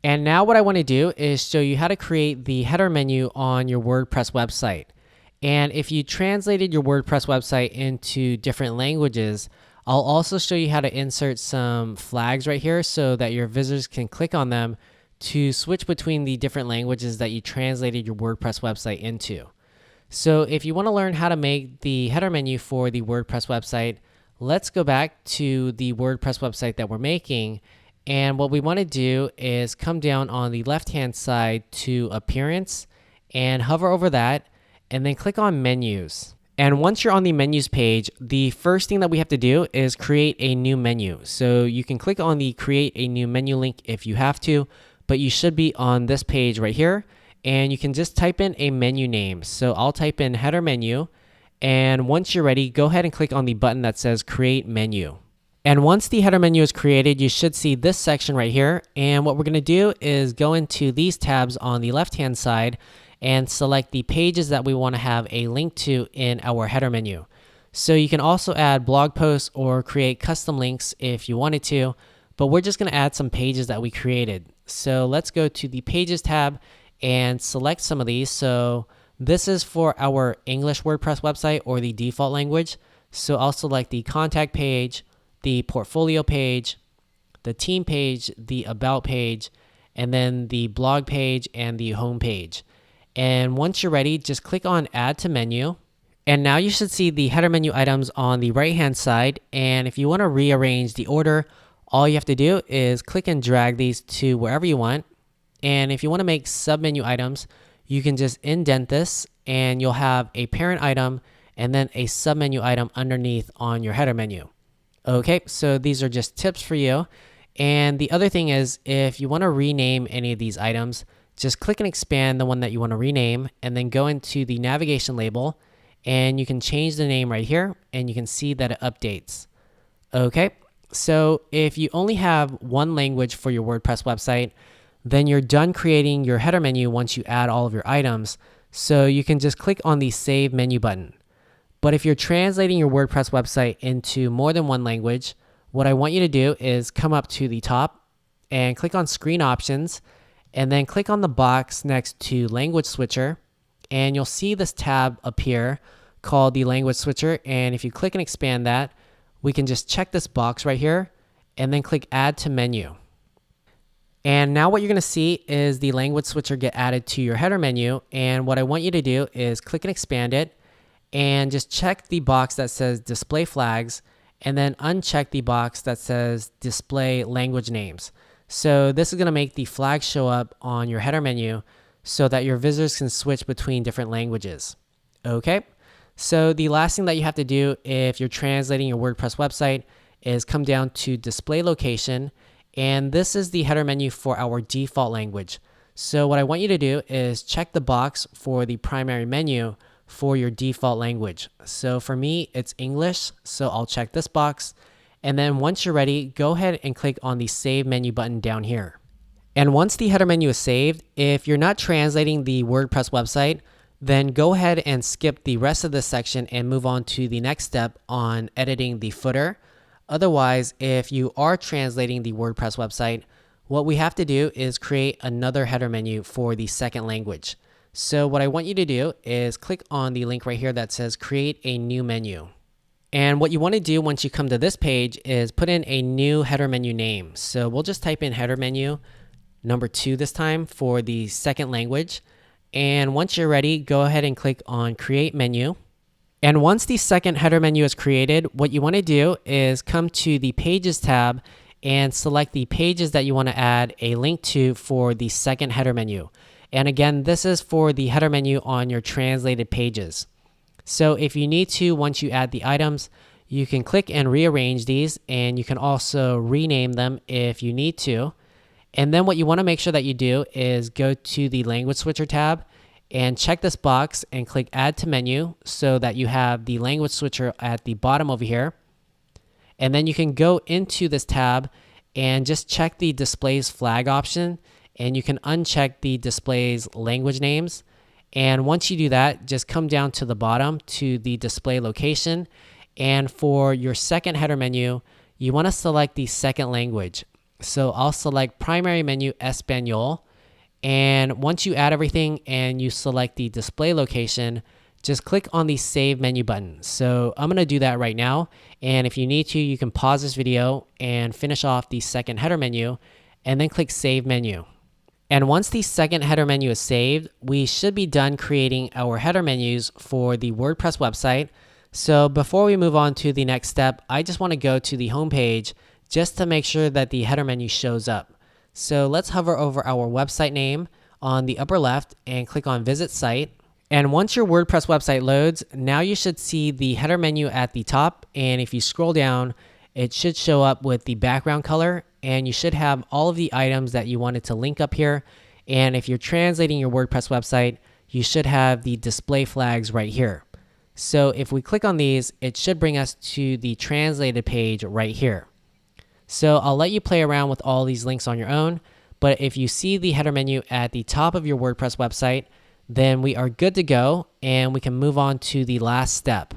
And now what I want to do is show you how to create the header menu on your WordPress website. And if you translated your WordPress website into different languages, I'll also show you how to insert some flags right here so that your visitors can click on them to switch between the different languages that you translated your WordPress website into. So if you want to learn how to make the header menu for the WordPress website, let's go back to the WordPress website that we're making. And what we want to do is come down on the left-hand side to Appearance and hover over that and then click on Menus. And once you're on the Menus page, the first thing that we have to do is create a new menu. So you can click on the Create a New Menu link if you have to, but you should be on this page right here. And you can just type in a menu name. So I'll type in Header Menu. And once you're ready, go ahead and click on the button that says Create Menu. And once the header menu is created, you should see this section right here. And what we're going to do is go into these tabs on the left-hand side and select the pages that we want to have a link to in our header menu. So you can also add blog posts or create custom links if you wanted to, but we're just going to add some pages that we created. So let's go to the Pages tab and select some of these. So this is for our English WordPress website or the default language. So I'll select the Contact page, the portfolio page, the team page, the about page, and then the blog page and the home page. And once you're ready, just click on Add to Menu. And now you should see the header menu items on the right-hand side. And if you want to rearrange the order, all you have to do is click and drag these to wherever you want. And if you want to make sub-menu items, you can just indent this and you'll have a parent item and then a sub-menu item underneath on your header menu. Okay, so these are just tips for you. And the other thing is, if you want to rename any of these items, just click and expand the one that you want to rename and then go into the navigation label and you can change the name right here and you can see that it updates. Okay, so if you only have one language for your WordPress website, then you're done creating your header menu once you add all of your items. So you can just click on the Save Menu button. But if you're translating your WordPress website into more than one language, what I want you to do is come up to the top and click on Screen Options and then click on the box next to Language Switcher and you'll see this tab appear called the Language Switcher. And if you click and expand that, we can just check this box right here and then click Add to Menu. And now what you're going to see is the Language Switcher get added to your header menu. And what I want you to do is click and expand it and just check the box that says Display Flags and then uncheck the box that says Display Language Names. So this is going to make the flags show up on your header menu so that your visitors can switch between different languages. Okay, so the last thing that you have to do if you're translating your WordPress website is come down to Display Location, and this is the header menu for our default language. So what I want you to do is check the box for the primary menu for your default language. So for me, it's English, so I'll check this box. And then once you're ready, go ahead and click on the Save Menu button down here. And once the header menu is saved, if you're not translating the WordPress website, then go ahead and skip the rest of this section and move on to the next step on editing the footer. Otherwise, if you are translating the WordPress website, what we have to do is create another header menu for the second language. So what I want you to do is click on the link right here that says Create a New Menu. And what you want to do once you come to this page is put in a new header menu name. So we'll just type in header menu number 2 this time for the second language. And once you're ready, go ahead and click on Create Menu. And once the second header menu is created, what you want to do is come to the Pages tab and select the pages that you want to add a link to for the second header menu. And again, this is for the header menu on your translated pages. So if you need to, once you add the items, you can click and rearrange these, and you can also rename them if you need to. And then what you want to make sure that you do is go to the Language Switcher tab and check this box and click Add to Menu so that you have the Language Switcher at the bottom over here. And then you can go into this tab and just check the Displays Flag option, and you can uncheck the Displays Language Names. And once you do that, just come down to the bottom to the Display Location. And for your second header menu, you want to select the second language. So I'll select primary menu Espanol. And once you add everything and you select the display location, just click on the save menu button. So I'm going to do that right now. And if you need to, you can pause this video and finish off the second header menu and then click save menu. And once the second header menu is saved, we should be done creating our header menus for the WordPress website. So before we move on to the next step, I just want to go to the home page just to make sure that the header menu shows up. So let's hover over our website name on the upper left and click on Visit Site. And once your WordPress website loads, now you should see the header menu at the top. And if you scroll down, it should show up with the background color. And you should have all of the items that you wanted to link up here. And if you're translating your WordPress website, you should have the display flags right here. So if we click on these, it should bring us to the translated page right here. So I'll let you play around with all these links on your own, but if you see the header menu at the top of your WordPress website, then we are good to go and we can move on to the last step.